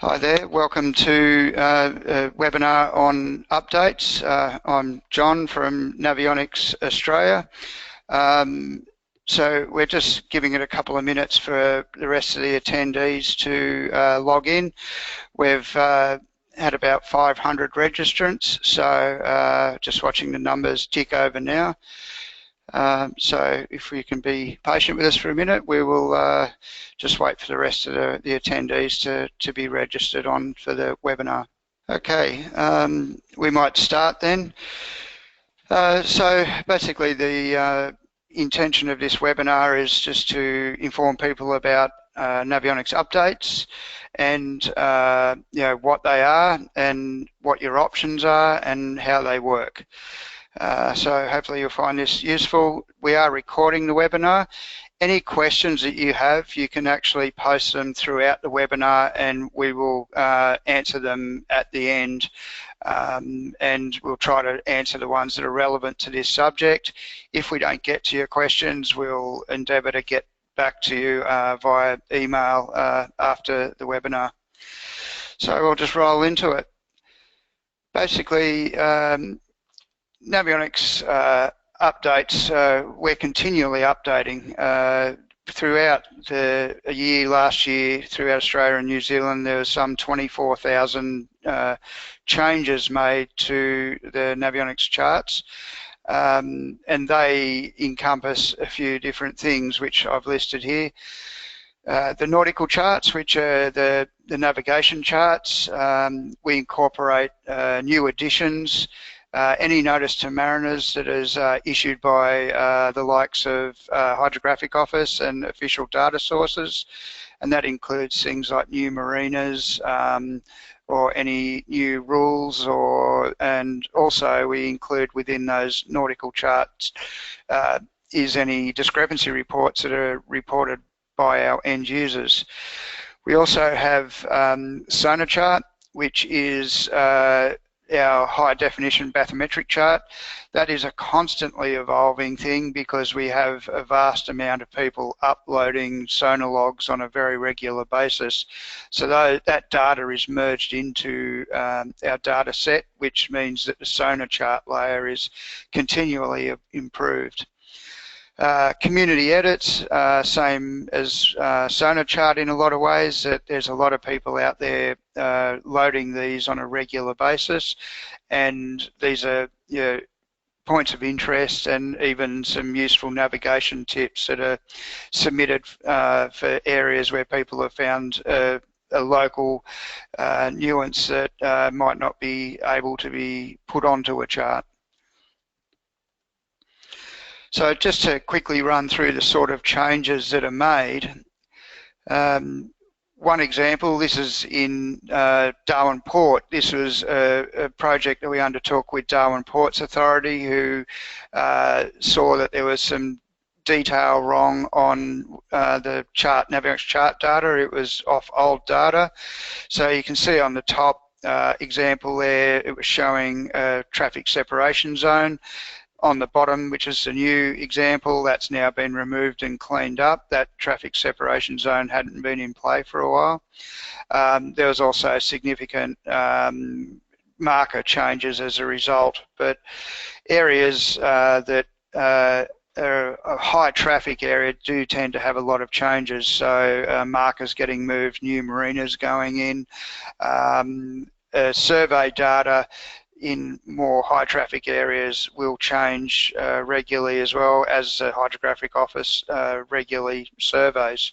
Hi there, welcome to a webinar on updates. I'm John from Navionics Australia. So we're just giving it a couple of minutes for the rest of the attendees to log in. We've had about 500 registrants, so just watching the numbers tick over now. So if we can be patient with us for a minute, we will just wait for the rest of the attendees to be registered on for the webinar. Okay, we might start then. So basically the intention of this webinar is just to inform people about Navionics updates and what they are and what your options are and how they work. So hopefully you'll find this useful. We are recording the webinar. Any questions that you have, you can actually post them throughout the webinar and we will answer them at the end. And we'll try to answer the ones that are relevant to this subject. If we don't get to your questions, we'll endeavour to get back to you via email after the webinar. So we'll just roll into it. Basically, Navionics updates, we're continually updating. Throughout the year last year, throughout Australia and New Zealand, there was some 24,000 changes made to the Navionics charts, and they encompass a few different things which I've listed here. The nautical charts, which are the navigation charts, we incorporate new additions. Any notice to mariners that is issued by the likes of Hydrographic Office and official data sources, and that includes things like new marinas or any new rules, and also we include within those nautical charts is any discrepancy reports that are reported by our end users. We also have sonar chart, which is our high definition bathymetric chart. That is a constantly evolving thing because we have a vast amount of people uploading sonar logs on a very regular basis. So that data is merged into our data set, which means that the sonar chart layer is continually improved. Community edits, same as sonar chart in a lot of ways, that there's a lot of people out there loading these on a regular basis, and these are points of interest and even some useful navigation tips that are submitted for areas where people have found a local nuance that might not be able to be put onto a chart. So just to quickly run through the sort of changes that are made. One example, this is in Darwin Port. This was a project that we undertook with Darwin Ports Authority, who saw that there was some detail wrong on the chart, Navionics chart data. It was off old data. So you can see on the top example there, it was showing a traffic separation zone. On the bottom, which is the new example, that's now been removed and cleaned up. That traffic separation zone hadn't been in play for a while. There was also significant marker changes as a result, but areas that are a high traffic area do tend to have a lot of changes. So markers getting moved, new marinas going in, survey data in more high traffic areas will change regularly, as well as the Hydrographic Office regularly surveys.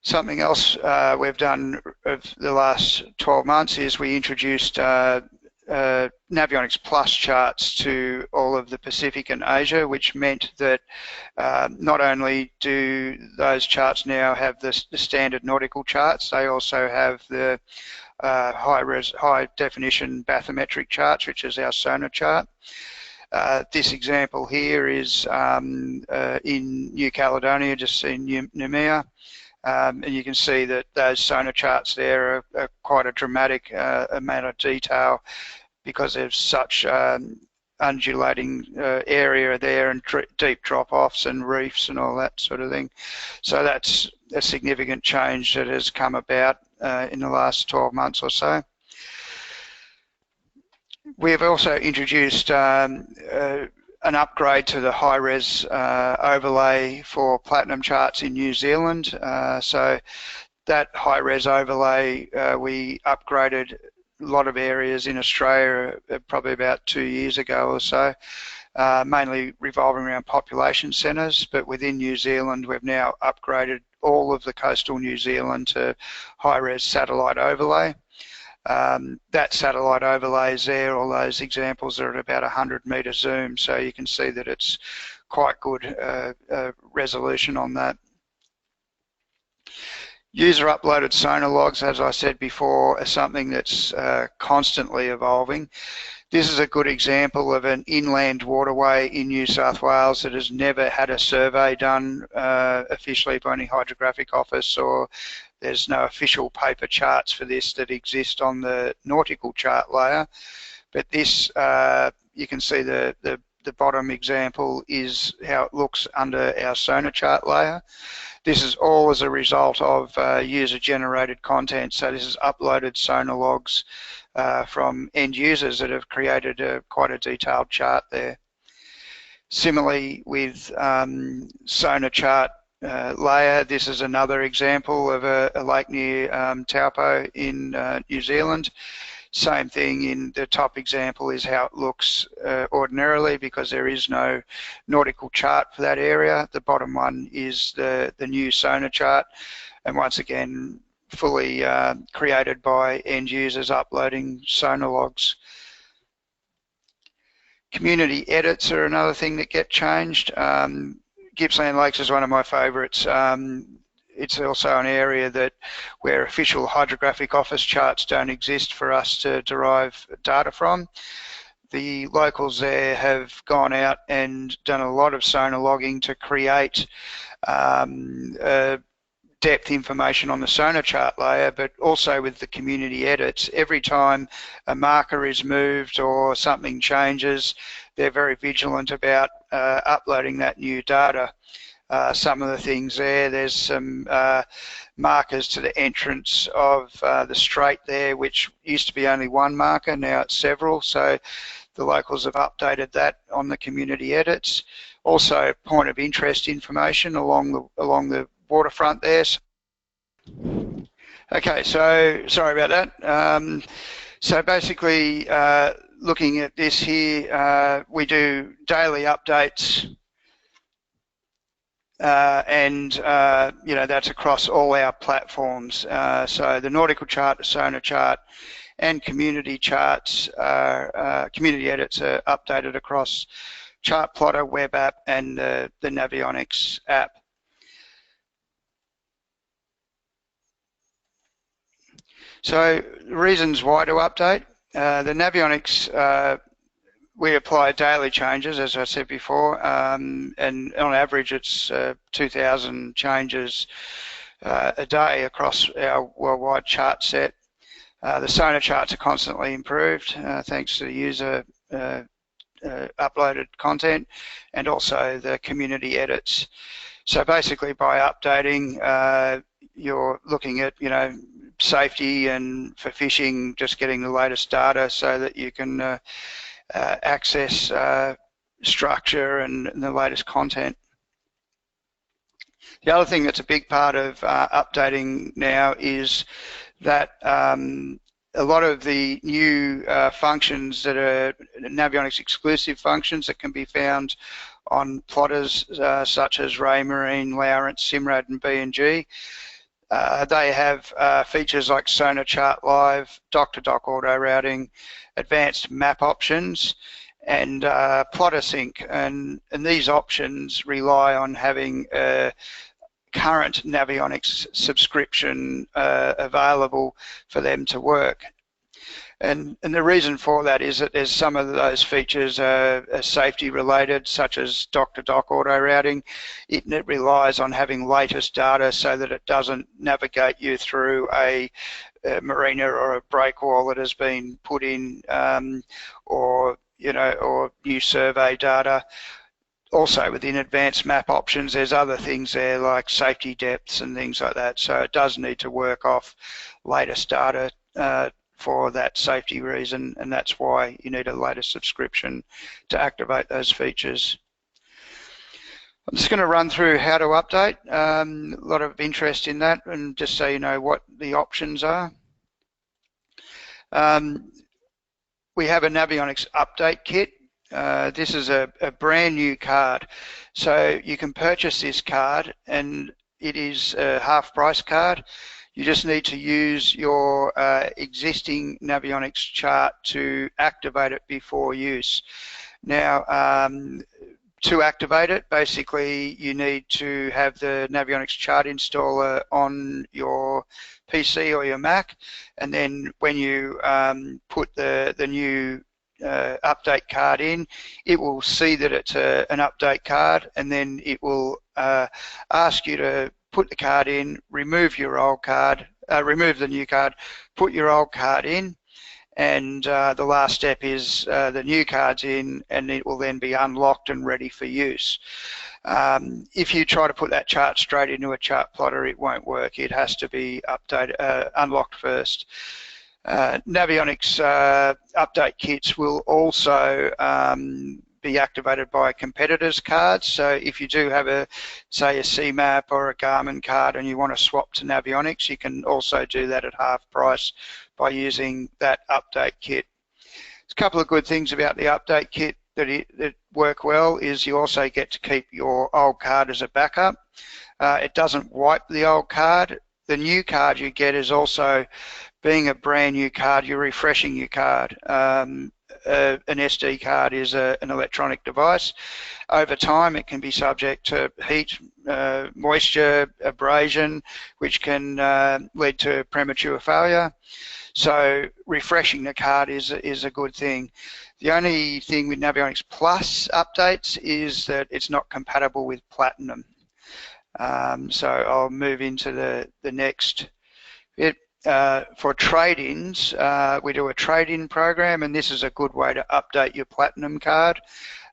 Something else we've done of the last 12 months is we introduced Navionics Plus charts to all of the Pacific and Asia, which meant that not only do those charts now have the standard nautical charts, they also have the high definition bathymetric charts, which is our sonar chart. This example here is in New Caledonia, just in Noumea, and you can see that those sonar charts there are quite a dramatic amount of detail because there's such undulating area there and deep drop-offs and reefs and all that sort of thing. So that's a significant change that has come about in the last 12 months or so. We have also introduced an upgrade to the high-res overlay for platinum charts in New Zealand. So that high-res overlay, we upgraded a lot of areas in Australia probably about 2 years ago or so, mainly revolving around population centres, but within New Zealand we've now upgraded all of the coastal New Zealand to high-res satellite overlay. That satellite overlay is there, all those examples are at about 100 metre zoom, so you can see that it's quite good resolution on that. User uploaded sonar logs, as I said before, are something that's constantly evolving. This is a good example of an inland waterway in New South Wales that has never had a survey done officially by any hydrographic office, or there's no official paper charts for this that exist on the nautical chart layer. But this, you can see the bottom example is how it looks under our sonar chart layer. This is all as a result of user-generated content. So this is uploaded sonar logs from end users that have created quite a detailed chart there. Similarly with sonar chart layer, this is another example of a lake near Taupo in New Zealand. Same thing, in the top example is how it looks ordinarily, because there is no nautical chart for that area. The bottom one is the new sonar chart, and once again fully created by end users uploading sonar logs. Community edits are another thing that get changed. Gippsland Lakes is one of my favourites. It's also an area that where official hydrographic office charts don't exist for us to derive data from. The locals there have gone out and done a lot of sonar logging to create depth information on the sonar chart layer, but also with the community edits. Every time a marker is moved or something changes, they're very vigilant about uploading that new data. Some of the things there's some markers to the entrance of the strait there, which used to be only one marker, now it's several, so the locals have updated that on the community edits. Also point of interest information along the waterfront there. Okay, so sorry about that. So basically looking at this here, we do daily updates and you know, that's across all our platforms. So the nautical chart, the sonar chart, and community charts, community edits are updated across Chart Plotter, web app, and the Navionics app. So reasons why to update. The Navionics, we apply daily changes, as I said before, and on average it's 2,000 changes a day across our worldwide chart set. The sonar charts are constantly improved thanks to the user uploaded content and also the community edits. So basically by updating, you're looking at, you know, safety and for fishing, just getting the latest data so that you can access structure and the latest content. The other thing that's a big part of updating now is that a lot of the new functions that are Navionics exclusive functions that can be found on plotters such as Raymarine, Lowrance, Simrad and B&G, they have features like Sonar Chart Live, dock-to-dock auto routing, advanced map options, and plotter sync. And these options rely on having a current Navionics subscription available for them to work. And the reason for that is that there's some of those features are safety related, such as dock-to-dock auto routing. It relies on having latest data so that it doesn't navigate you through a marina or a breakwall that has been put in, or, you know, or new survey data. also within advanced map options, there's other things there like safety depths and things like that. So it does need to work off latest data for that safety reason, and that's why you need a latest subscription to activate those features. I'm just going to run through how to update. A lot of interest in that, and just so you know what the options are. We have a Navionics update kit. This is a brand new card. So you can purchase this card, and it is a half price card. You just need to use your existing Navionics chart to activate it before use. Now, to activate it, basically you need to have the Navionics chart installer on your PC or your Mac, and then when you put the new update card in, it will see that it's an update card, and then it will ask you to put the card in, remove your old card, remove the new card, put your old card in, and the last step is the new card's in, and it will then be unlocked and ready for use. If you try to put that chart straight into a chart plotter, it won't work. It has to be updated, unlocked first. Navionics update kits will also be activated by competitors' cards. So if you do have say a CMAP or a Garmin card and you want to swap to Navionics, you can also do that at half price by using that update kit. There's a couple of good things about the update kit that work well is you also get to keep your old card as a backup. It doesn't wipe the old card. The new card you get is also, being a brand new card, you're refreshing your card. An SD card is an electronic device. Over time, it can be subject to heat, moisture, abrasion, which can lead to premature failure. So refreshing the card is a good thing. The only thing with Navionics Plus updates is that it's not compatible with Platinum. So I'll move into the next bit. For trade-ins, we do a trade-in program, and this is a good way to update your Platinum card.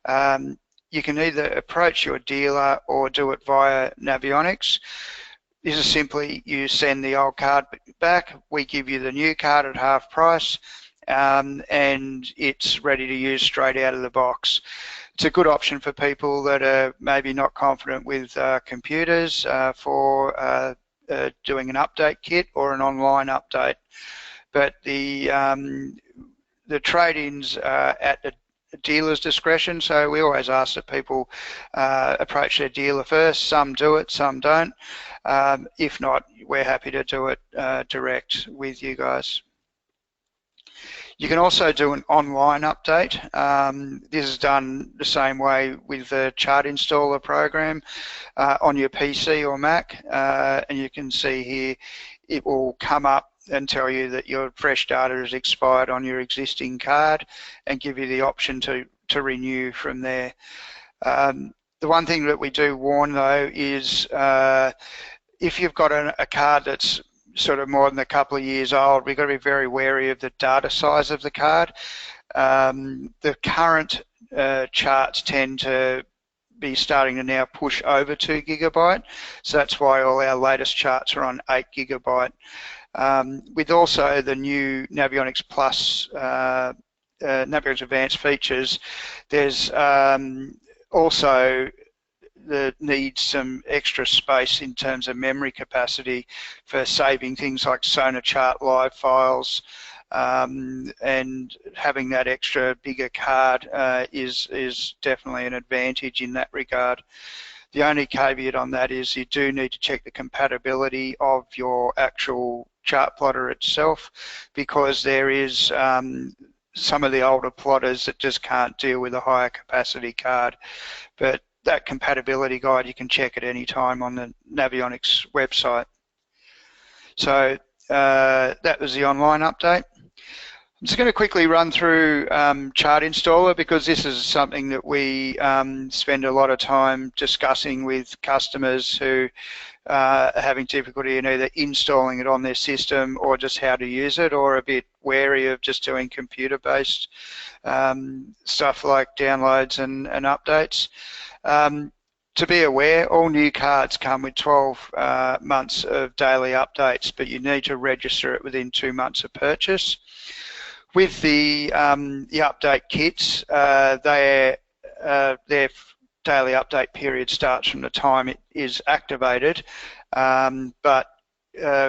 You can either approach your dealer or do it via Navionics. This is simply, you send the old card back, we give you the new card at half price, and it's ready to use straight out of the box. It's a good option for people that are maybe not confident with computers for doing an update kit or an online update. But the trade-ins are at the dealer's discretion, so we always ask that people approach their dealer first. Some do it, some don't. If not, we're happy to do it direct with you guys. You can also do an online update. This is done the same way with the chart installer program on your PC or Mac, and you can see here it will come up and tell you that your fresh data has expired on your existing card and give you the option to renew from there. The one thing that we do warn though is if you've got a card that's sort of more than a couple of years old, we've got to be very wary of the data size of the card. The current charts tend to be starting to now push over 2 GB, so that's why all our latest charts are on 8 GB. With also the new Navionics Plus, Navionics Advanced features, there's also that needs some extra space in terms of memory capacity for saving things like Sonar Chart Live files, and having that extra bigger card is definitely an advantage in that regard. The only caveat on that is you do need to check the compatibility of your actual chart plotter itself, because there is some of the older plotters that just can't deal with a higher capacity card. But that compatibility guide you can check at any time on the Navionics website. So that was the online update. I'm just going to quickly run through Chart Installer, because this is something that we spend a lot of time discussing with customers who are having difficulty in either installing it on their system or just how to use it, or a bit wary of just doing computer-based stuff like downloads and updates. To be aware, all new cards come with 12 months of daily updates, but you need to register it within 2 months of purchase. With the update kits, their daily update period starts from the time it is activated, but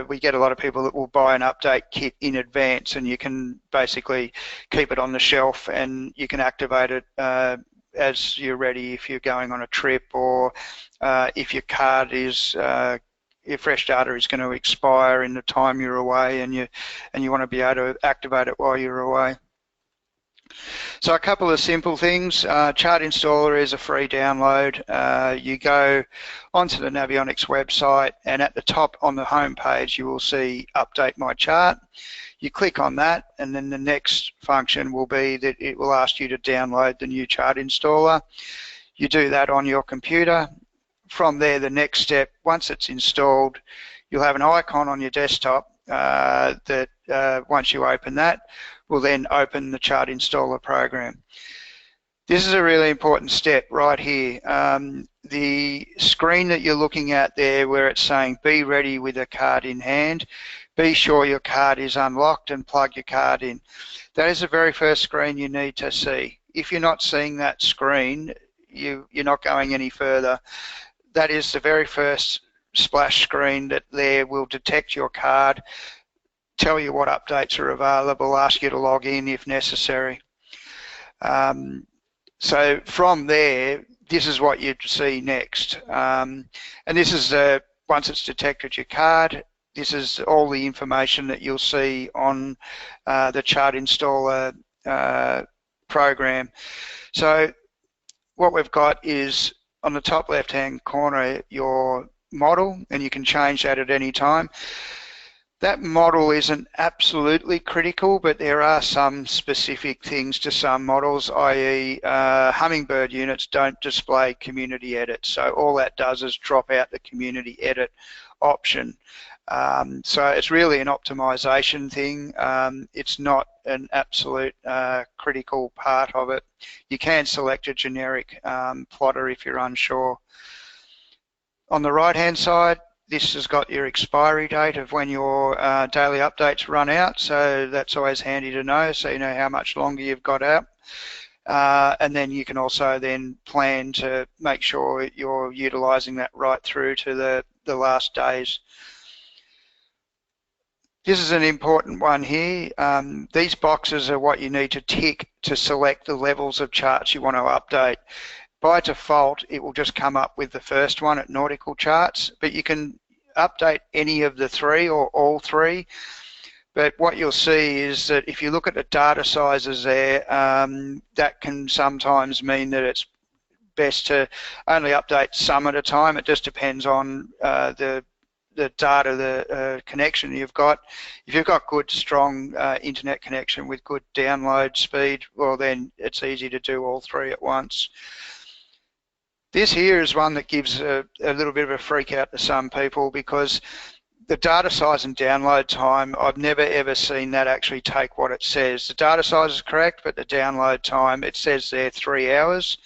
we get a lot of people that will buy an update kit in advance, and you can basically keep it on the shelf and you can activate it as you're ready if you're going on a trip, or if your card is your fresh data is going to expire in the time you're away, and you want to be able to activate it while you're away. So a couple of simple things. Chart Installer is a free download. You go onto the Navionics website, and at the top on the home page you will see Update My Chart. You click on that, and then the next function will be that it will ask you to download the new chart installer. You do that on your computer. From there, the next step, once it's installed, you'll have an icon on your desktop that once you open that, will then open the chart installer program. This is a really important step right here. The screen that you're looking at there where it's saying be ready with a card in hand, be sure your card is unlocked and plug your card in. That is the very first screen you need to see. If you're not seeing that screen, you're not going any further. That is the very first splash screen that there will detect your card, tell you what updates are available, ask you to log in if necessary. So from there, this is what you'd see next. And this is, once it's detected your card, this is all the information that you'll see on the chart installer program. So what we've got is on the top left hand corner your model, and you can change that at any time. That model isn't absolutely critical, but there are some specific things to some models, i.e. Hummingbird units don't display community edit, so all that does is drop out the community edit option. So it's really an optimization thing. It's not an absolute critical part of it. You can select a generic plotter if you're unsure. On the right hand side, this has got your expiry date of when your daily updates run out, so that's always handy to know, so you know how much longer you've got out. And then you can also then plan to make sure you're utilizing that right through to the last days. This is an important one here. These boxes are what you need to tick to select the levels of charts you want to update. By default, it will just come up with the first one at nautical charts, but you can update any of the three or all three. But what you'll see is that if you look at the data sizes there, that can sometimes mean that it's best to only update some at a time. It just depends on the data, the connection you've got. If you've got good, strong internet connection with good download speed, well then it's easy to do all three at once. This here is one that gives a little bit of a freak out to some people, because the data size and download time, I've never ever seen that actually take what it says. The data size is correct, but the download time, it says there 3 hours.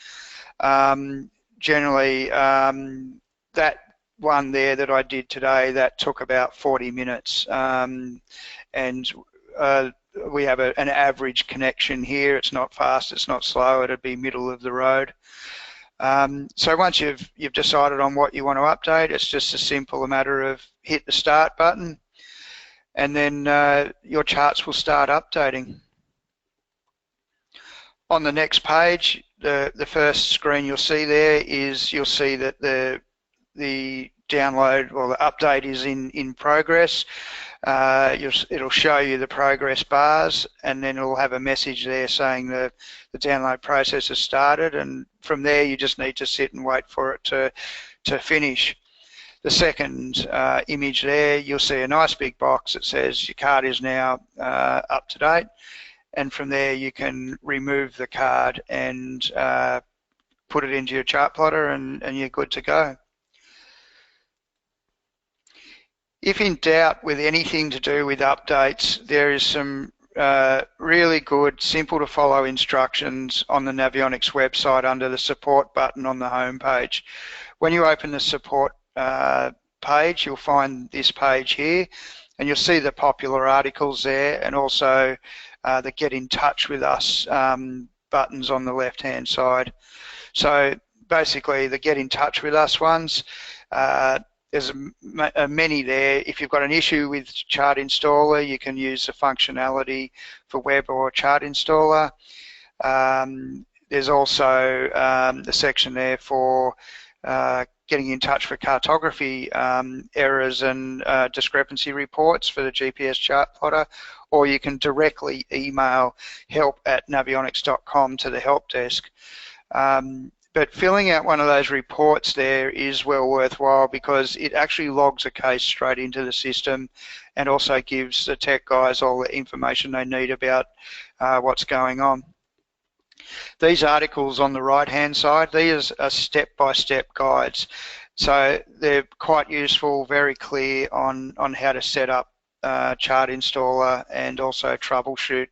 Generally, that one there that I did today, that took about 40 minutes. And we have an average connection here. It's not fast, it's not slow, it'd be middle of the road. So once you've decided on what you want to update, it's just a simple matter of hit the start button, and then your charts will start updating. On the next page, the first screen you'll see there is, you'll see that the download or the update is in progress. It'll show you the progress bars, and then it'll have a message there saying the download process has started, and from there you just need to sit and wait for it to finish. The second image there, you'll see a nice big box that says your card is now up to date, and from there you can remove the card and put it into your chart plotter, and you're good to go. If in doubt with anything to do with updates, there is some really good, simple to follow instructions on the Navionics website under the support button on the home page. When you open the support page, you'll find this page here, and you'll see the popular articles there, and also the Get in Touch with Us buttons on the left-hand side. So basically, the Get in Touch with Us ones, there's many there. If you've got an issue with Chart Installer, you can use the functionality for Web or Chart Installer. There's also the section there for getting in touch for cartography errors and discrepancy reports for the GPS chart plotter, or you can directly email help@navionics.com to the help desk. But filling out one of those reports there is well worthwhile, because it actually logs a case straight into the system and also gives the tech guys all the information they need about what's going on. These articles on the right-hand side, these are step-by-step guides. So they're quite useful, very clear on how to set up Chart Installer and also troubleshoot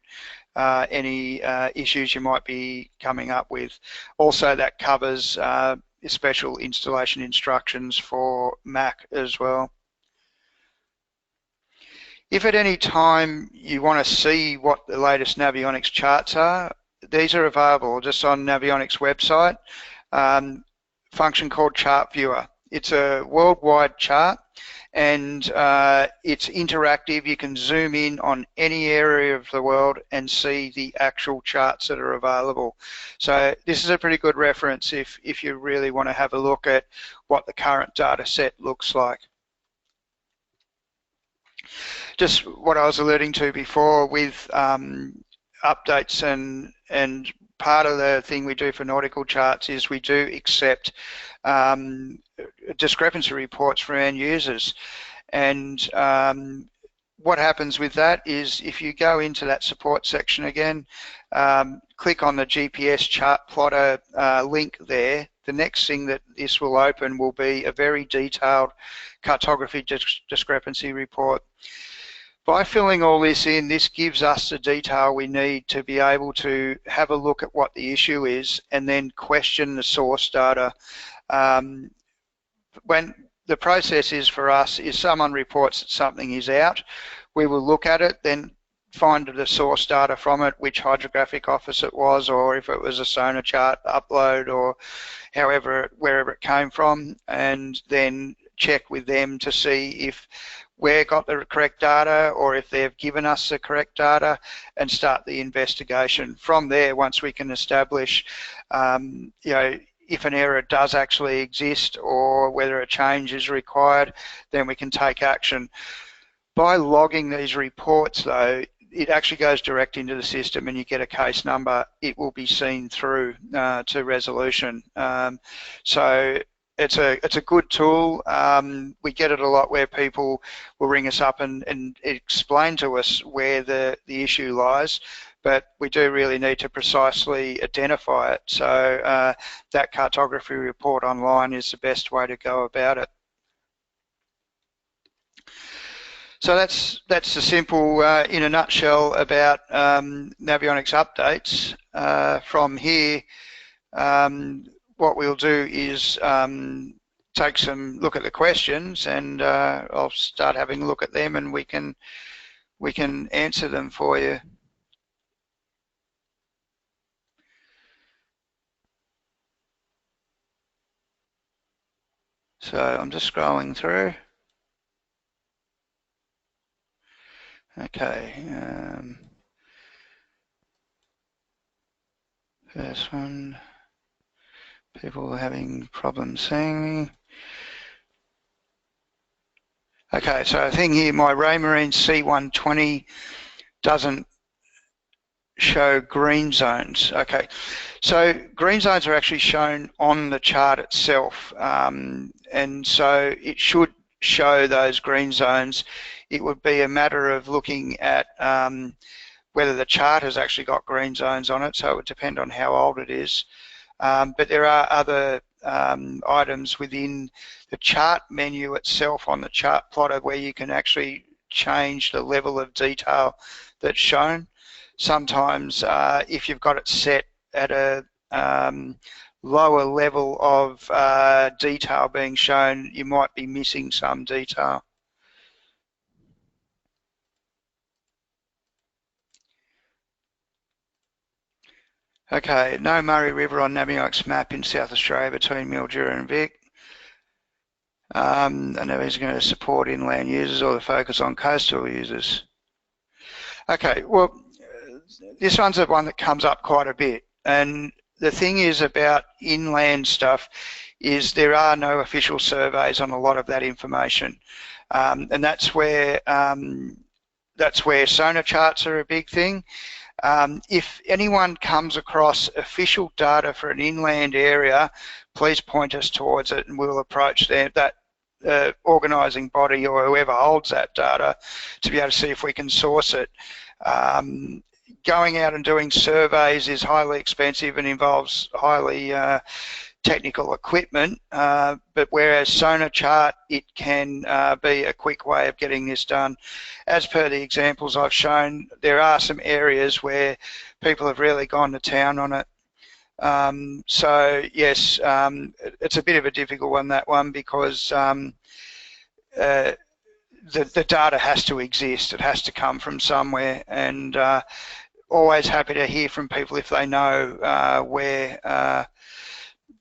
any issues you might be coming up with. Also, that covers special installation instructions for Mac as well. If at any time you want to see what the latest Navionics charts are, these are available just on Navionics website. Function called Chart Viewer. It's a worldwide chart, and it's interactive. You can zoom in on any area of the world and see the actual charts that are available. So this is a pretty good reference if you really want to have a look at what the current data set looks like. Just what I was alluding to before with updates, and part of the thing we do for nautical charts is we do accept discrepancy reports from end users. And what happens with that is, if you go into that support section again, click on the GPS chart plotter link there, the next thing that this will open will be a very detailed cartography discrepancy report. By filling all this in, this gives us the detail we need to be able to have a look at what the issue is and then question the source data. When the process is for us is someone reports that something is out, we will look at it, then find the source data from it, which hydrographic office it was, or if it was a sonar chart upload, or wherever it came from, and then check with them to see if we got the correct data or if they've given us the correct data, and start the investigation. From there, once we can establish if an error does actually exist or whether a change is required, then we can take action. By logging these reports though, it actually goes direct into the system and you get a case number. It will be seen through to resolution. So it's a good tool. We get it a lot where people will ring us up and explain to us where the issue lies, but we do really need to precisely identify it. So that cartography report online is the best way to go about it. So that's the simple, in a nutshell, about Navionics updates. From here, what we'll do is take some look at the questions, and I'll start having a look at them, and we can answer them for you. So I'm just scrolling through. Okay. First one. People are having problems seeing me. Okay, so I think here my Raymarine C120 doesn't show green zones. Okay, so green zones are actually shown on the chart itself, and so it should show those green zones. It would be a matter of looking at whether the chart has actually got green zones on it, so it would depend on how old it is. But there are other items within the chart menu itself on the chart plotter where you can actually change the level of detail that's shown. Sometimes if you've got it set at a lower level of detail being shown, you might be missing some detail. Okay, no Murray River on Navionics map in South Australia between Mildura and Vic. I know he's going to support inland users or the focus on coastal users. Okay, well, this one's the one that comes up quite a bit. And the thing is about inland stuff is there are no official surveys on a lot of that information. And that's where sonar charts are a big thing. If anyone comes across official data for an inland area, please point us towards it and we'll approach that organising body or whoever holds that data to be able to see if we can source it. Going out and doing surveys is highly expensive and involves highly technical equipment, but whereas sonar chart, it can be a quick way of getting this done. As per the examples I've shown, there are some areas where people have really gone to town on it. So yes, it's a bit of a difficult one, that one, because the data has to exist. It has to come from somewhere, and always happy to hear from people if they know where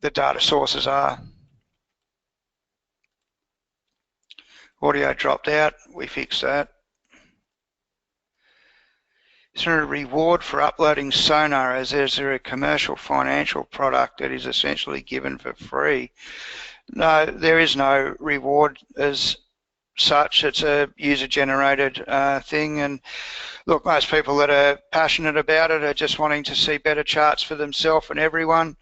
the data sources are. Audio dropped out, we fixed that. Is there a reward for uploading sonar, as is there a commercial financial product that is essentially given for free? No, there is no reward as such. It's a user-generated thing, and look, most people that are passionate about it are just wanting to see better charts for themselves and everyone.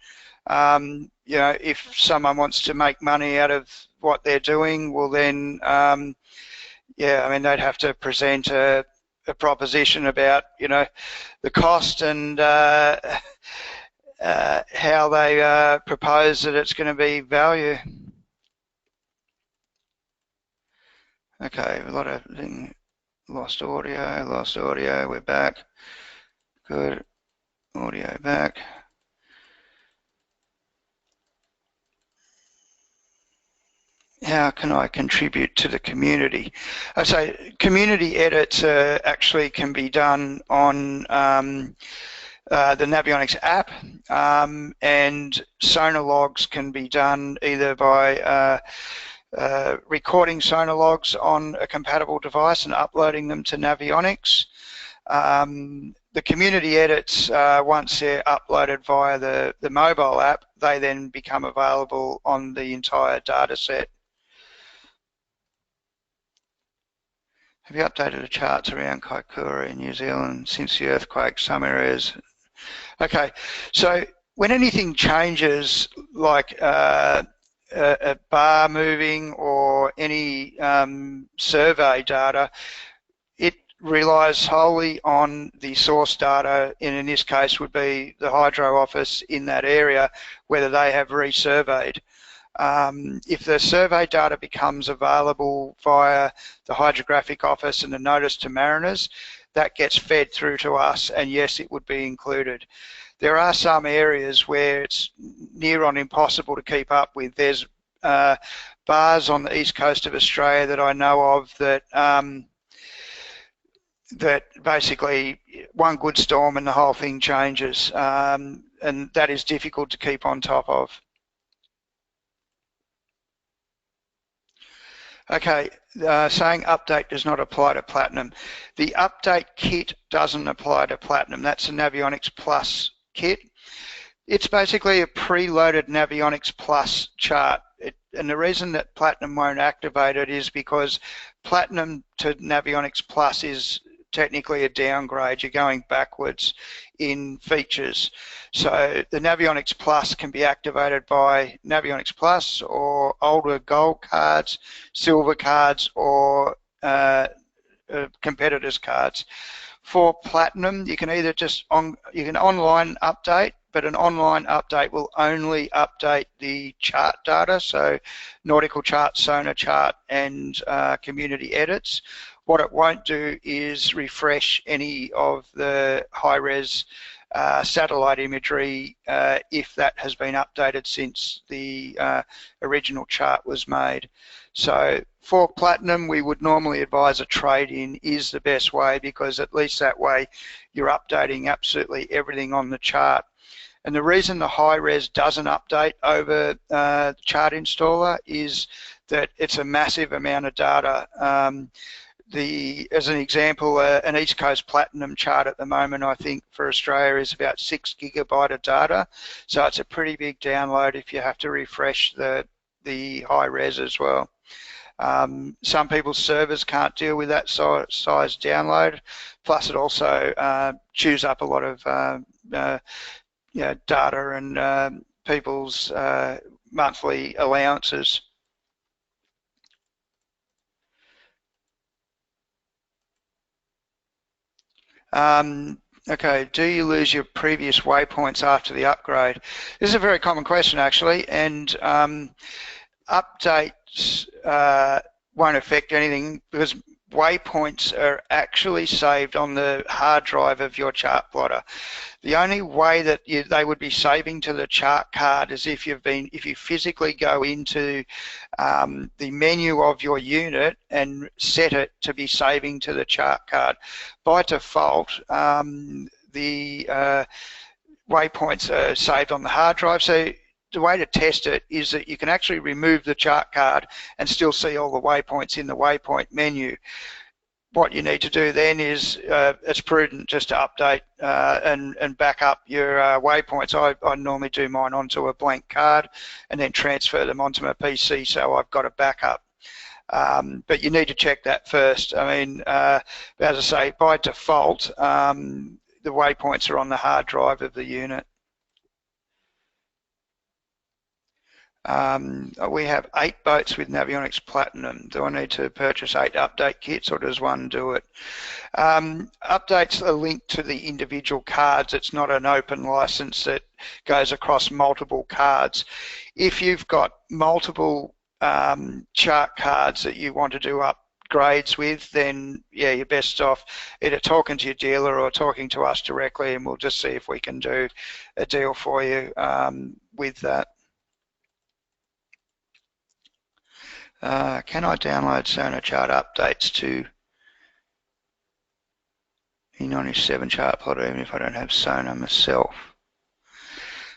You know, if someone wants to make money out of what they're doing, well then, yeah, I mean, they'd have to present a proposition about, you know, the cost and how they propose that it's going to be value. Okay, a lot of things. Lost audio, we're back. Good, audio back. How can I contribute to the community? So community edits actually can be done on the Navionics app, and sonar logs can be done either by recording sonar logs on a compatible device and uploading them to Navionics. The community edits, once they're uploaded via the mobile app, they then become available on the entire data set. Have you updated the charts around Kaikoura in New Zealand since the earthquake? Some areas. Okay, so when anything changes, like a bar moving or any survey data, it relies wholly on the source data, and in this case would be the hydro office in that area, whether they have resurveyed. If the survey data becomes available via the hydrographic office and the notice to mariners, that gets fed through to us, and yes, it would be included. There are some areas where it's near on impossible to keep up with. There's bars on the east coast of Australia that I know of that that basically one good storm and the whole thing changes, and that is difficult to keep on top of. Okay, saying update does not apply to Platinum. The update kit doesn't apply to Platinum. That's a Navionics Plus kit. It's basically a preloaded Navionics Plus chart. And the reason that Platinum won't activate it is because Platinum to Navionics Plus is technically a downgrade. You're going backwards in features. So the Navionics Plus can be activated by Navionics Plus or older gold cards, silver cards, or competitors cards. For Platinum, you can either just you can online update, but an online update will only update the chart data, so nautical chart, sonar chart, and community edits. What it won't do is refresh any of the high-res satellite imagery if that has been updated since the original chart was made. So for platinum, we would normally advise a trade-in is the best way, because at least that way you're updating absolutely everything on the chart. And the reason the high-res doesn't update over chart installer is that it's a massive amount of data. As an example, an East Coast Platinum chart at the moment, I think for Australia, is about 6 GB of data. So it's a pretty big download if you have to refresh the high res as well. Some people's servers can't deal with that size download. Plus, it also chews up a lot of data and people's monthly allowances. Okay, do you lose your previous waypoints after the upgrade? This is a very common question, actually, and updates won't affect anything because waypoints are actually saved on the hard drive of your chart plotter. The only way that they would be saving to the chart card is if you physically go into the menu of your unit and set it to be saving to the chart card. By default, the waypoints are saved on the hard drive. So the way to test it is that you can actually remove the chart card and still see all the waypoints in the waypoint menu. What you need to do then is it's prudent just to update and back up your waypoints. I normally do mine onto a blank card and then transfer them onto my PC so I've got a backup. But you need to check that first. I mean, as I say, by default, the waypoints are on the hard drive of the unit. We have 8 boats with Navionics Platinum. Do I need to purchase 8 update kits or does one do it? Updates are linked to the individual cards. It's not an open license that goes across multiple cards. If you've got multiple chart cards that you want to do upgrades with, then yeah, you're best off either talking to your dealer or talking to us directly, and we'll just see if we can do a deal for you with that. Can I download Sonar chart updates to E97 chart plotter even if I don't have Sonar myself?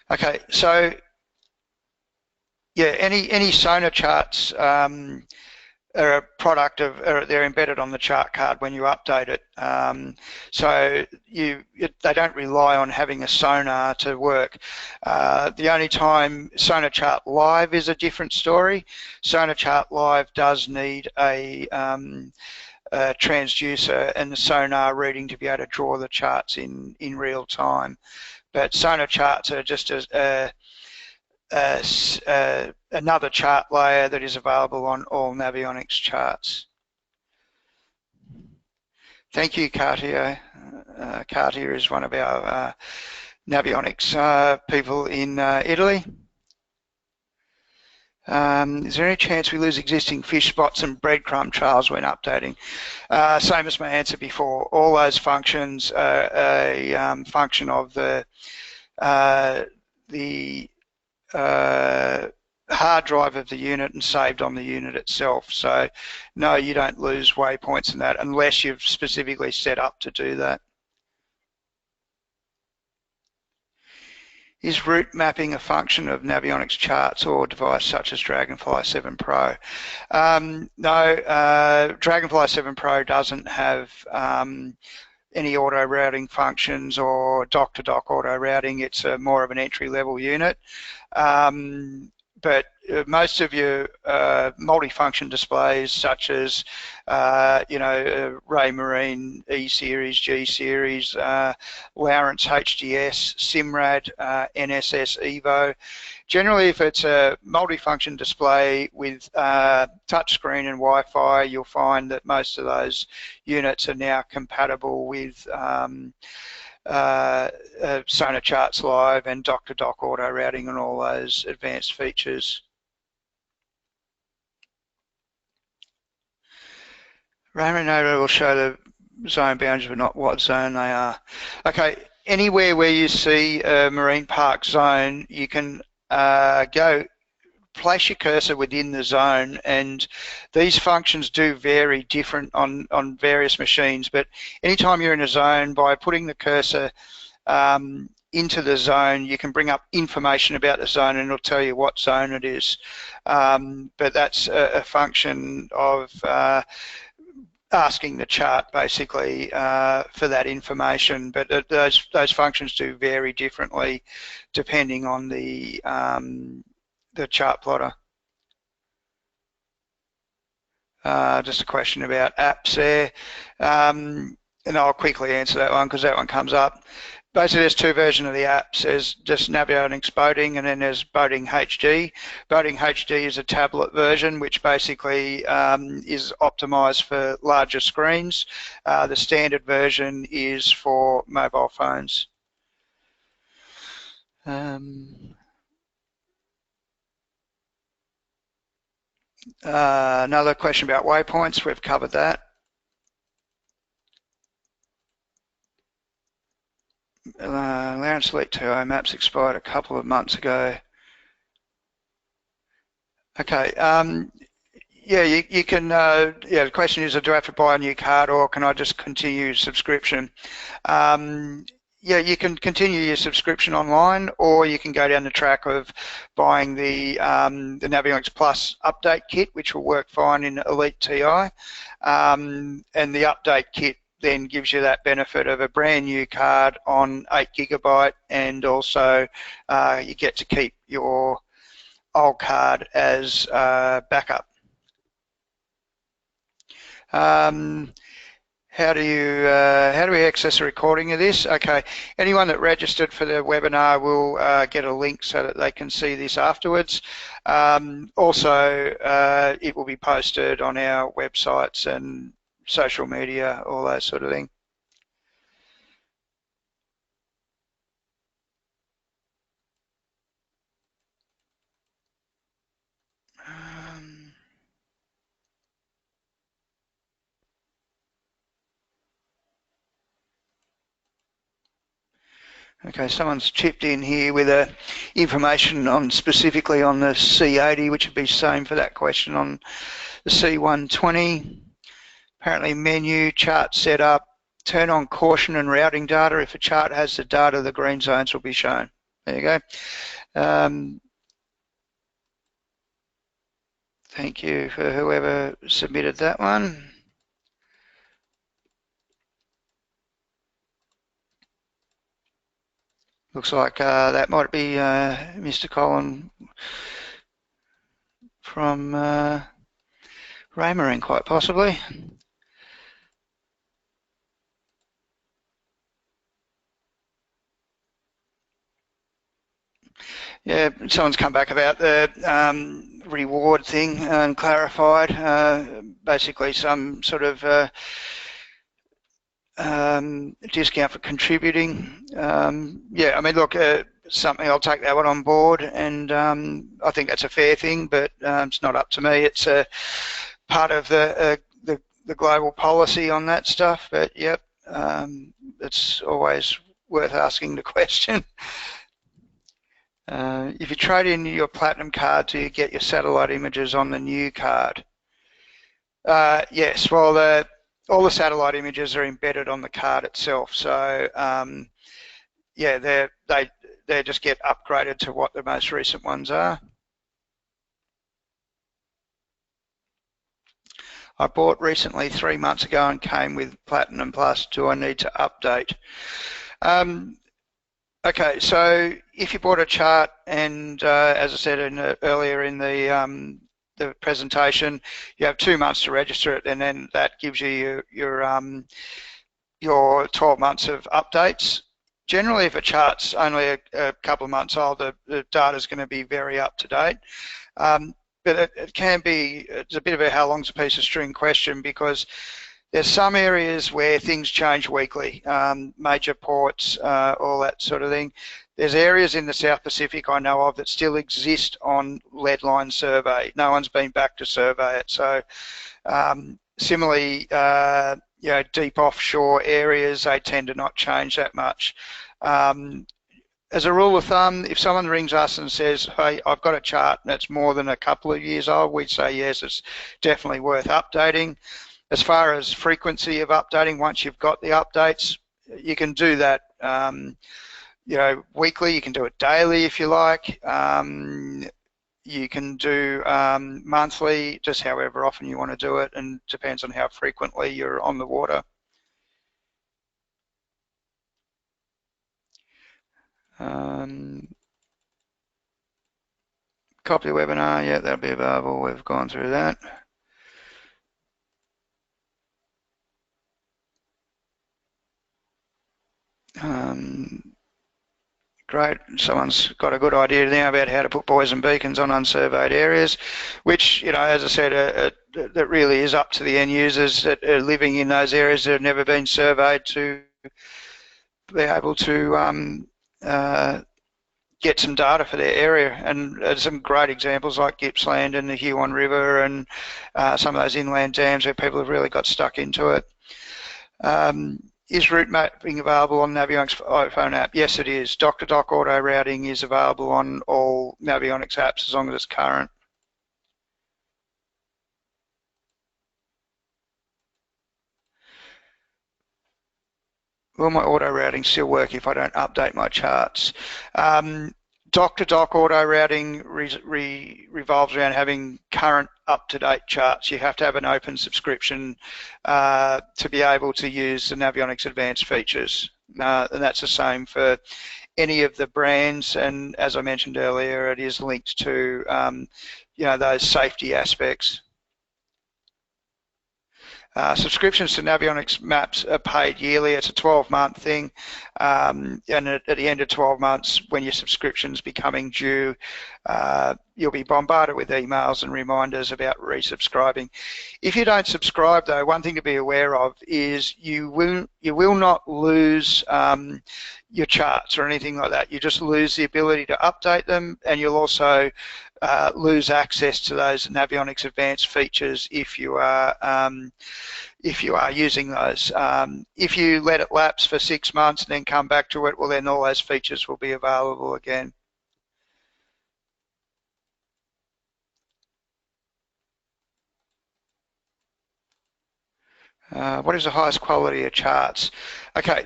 Okay, so yeah, any Sonar charts are a product of, they're embedded on the chart card when you update it. So they don't rely on having a Sonar to work. The only time Sonar Chart Live is a different story. Sonar Chart Live does need a transducer and the Sonar reading to be able to draw the charts in real time. But Sonar charts are just another chart layer that is available on all Navionics charts. Thank you, Cartier. Cartier is one of our Navionics people in Italy. Is there any chance we lose existing fish spots and breadcrumb trails when updating? Same as my answer before. All those functions are a function of the hard drive of the unit and saved on the unit itself. So no, you don't lose waypoints in that unless you've specifically set up to do that. Is route mapping a function of Navionics charts or device such as Dragonfly 7 Pro? No, Dragonfly 7 Pro doesn't have any auto routing functions or dock-to-dock auto routing. It's more of an entry-level unit. But most of your multi-function displays, such as Raymarine, E-Series, G-Series, Lowrance HDS, Simrad, NSS Evo. Generally, if it's a multi-function display with touchscreen and Wi-Fi, you'll find that most of those units are now compatible with Sonar Charts Live and dock-to-dock auto routing and all those advanced features. Raymarine data will show the zone boundaries, but not what zone they are. Okay, anywhere where you see a marine park zone, you can go place your cursor within the zone, and these functions do vary different on various machines, but anytime you're in a zone, by putting the cursor into the zone, you can bring up information about the zone and it'll tell you what zone it is. But that's a function of asking the chart basically for that information, but those functions do vary differently depending on the chart plotter. Just a question about apps there, and I'll quickly answer that one because that one comes up. Basically, there's two versions of the apps. There's just Navionics Boating, and then there's Boating HD. Boating HD is a tablet version, which basically is optimized for larger screens. The standard version is for mobile phones. Another question about waypoints. We've covered that. Lowrance Elite 2 maps expired a couple of months ago. Okay, yeah, you can, yeah, the question is, do I have to buy a new card or can I just continue subscription? Yeah, you can continue your subscription online, or you can go down the track of buying the Navionics Plus update kit, which will work fine in Elite TI, and the update kit then gives you that benefit of a brand new card on 8 GB, and also you get to keep your old card as backup. How do we access a recording of this? Okay, anyone that registered for the webinar will get a link so that they can see this afterwards. Also, it will be posted on our websites and social media, all that sort of thing. Okay, someone's chipped in here with information on specifically on the C80, which would be same for that question on the C120. Apparently menu, chart setup, turn on caution and routing data. If a chart has the data, the green zones will be shown. There you go. Thank you for whoever submitted that one. Looks like that might be Mr. Colin from Raymarine, quite possibly. Yeah, someone's come back about the reward thing and clarified. Basically, some sort of discount for contributing. Yeah, I mean, look, something, I'll take that one on board, and I think that's a fair thing, but it's not up to me. It's a part of the global policy on that stuff, but yep, it's always worth asking the question. If you trade in your platinum card, do you get your satellite images on the new card? Yes, well, all the satellite images are embedded on the card itself, so yeah, they just get upgraded to what the most recent ones are. I bought recently 3 months ago and came with Platinum Plus. Do I need to update? Okay, so if you bought a chart, and as I said earlier in the presentation, you have 2 months to register it, and then that gives you your 12 months of updates. Generally, if a chart's only a couple of months old, the data is going to be very up to date. But it can be, it's a bit of a how long's a piece of string question, because there's some areas where things change weekly, major ports, all that sort of thing. There's areas in the South Pacific I know of that still exist on lead line survey. No one's been back to survey it. So Similarly, deep offshore areas, they tend to not change that much. As a rule of thumb, if someone rings us and says, hey, I've got a chart that's more than a couple of years old, we'd say, yes, it's definitely worth updating. As far as frequency of updating, once you've got the updates, you can do that weekly, you can do it daily if you like. You can do monthly, just however often you want to do it, and depends on how frequently you're on the water. Copy the webinar, yeah, that'll be available. We've gone through that. Great, someone's got a good idea now about how to put buoys and beacons on unsurveyed areas, which, as I said, that really is up to the end users that are living in those areas that have never been surveyed to be able to get some data for their area. And there's some great examples like Gippsland and the Huon River and some of those inland dams where people have really got stuck into it. Is route mapping available on Navionics iPhone app? Yes, it is. Doc-to-doc auto routing is available on all Navionics apps as long as it's current. Will my auto routing still work if I don't update my charts? Doc-to-doc auto routing revolves around having current up-to-date charts. You have to have an open subscription to be able to use the Navionics advanced features. And that's the same for any of the brands. And as I mentioned earlier, it is linked to those safety aspects. Subscriptions to Navionics Maps are paid yearly. It's a 12-month thing, and at the end of 12 months, when your subscription's becoming due, you'll be bombarded with emails and reminders about resubscribing. If you don't subscribe, though, one thing to be aware of is you will not lose your charts or anything like that. You just lose the ability to update them, and you'll also lose access to those Navionics advanced features if you are using those. If you let it lapse for 6 months and then come back to it, well, then all those features will be available again. What is the highest quality of charts? Okay.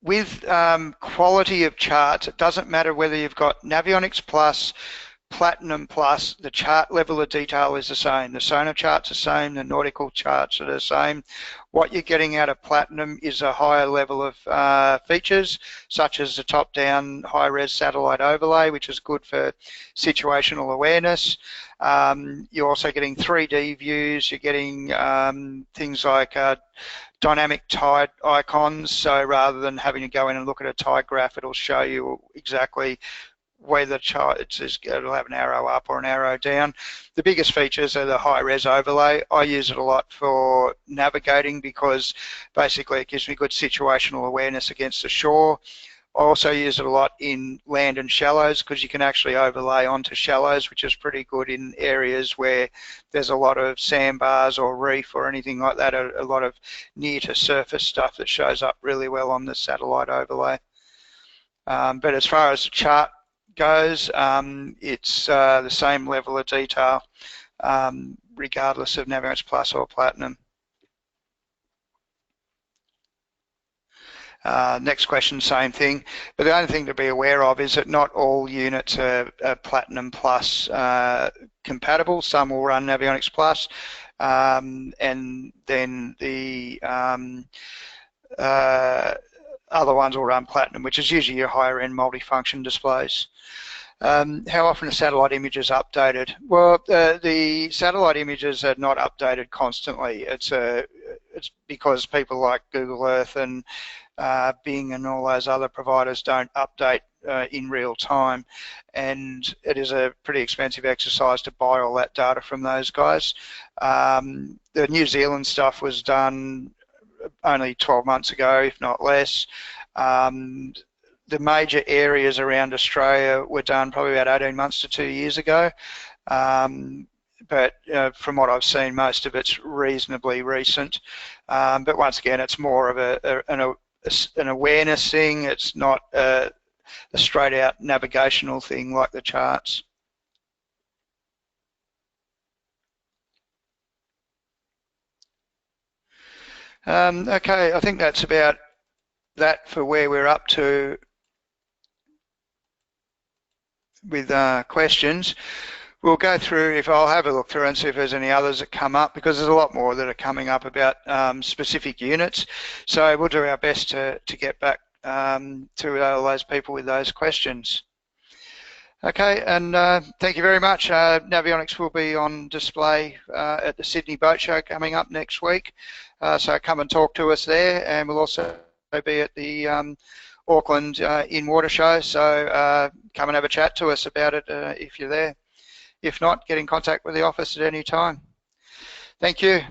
With quality of charts, it doesn't matter whether you've got Navionics Plus, Platinum Plus, the chart level of detail is the same. The sonar charts are the same, the nautical charts are the same. What you're getting out of Platinum is a higher level of features, such as the top-down high-res satellite overlay, which is good for situational awareness. You're also getting 3D views, you're getting things like dynamic tide icons, so rather than having to go in and look at a tide graph, it'll show you exactly where the chart, it'll have an arrow up or an arrow down. The biggest features are the high-res overlay. I use it a lot for navigating because basically it gives me good situational awareness against the shore. I also use it a lot in land and shallows because you can actually overlay onto shallows, which is pretty good in areas where there's a lot of sandbars or reef or anything like that, a lot of near to surface stuff that shows up really well on the satellite overlay. But as far as the chart goes, it's the same level of detail regardless of Navionics Plus or Platinum. Next question, same thing. But the only thing to be aware of is that not all units are Platinum Plus compatible. Some will run Navionics Plus, and then the other ones will run Platinum, which is usually your higher end multifunction displays. How often are satellite images updated? Well, the satellite images are not updated constantly. It's because people like Google Earth and Bing and all those other providers don't update in real time, and it is a pretty expensive exercise to buy all that data from those guys. The New Zealand stuff was done only 12 months ago, if not less. The major areas around Australia were done probably about 18 months to 2 years ago. but from what I've seen, most of it's reasonably recent. But once again, it's more of an awareness thing. It's not a straight out navigational thing like the charts. Okay, I think that's about that for where we're up to with questions. We'll go through, I'll have a look through and see if there's any others that come up, because there's a lot more that are coming up about specific units. So we'll do our best to get back to all those people with those questions. Okay, and thank you very much. Navionics will be on display at the Sydney Boat Show coming up next week. So come and talk to us there, and we'll also be at the Auckland in-water show. So come and have a chat to us about it if you're there. If not, get in contact with the office at any time. Thank you.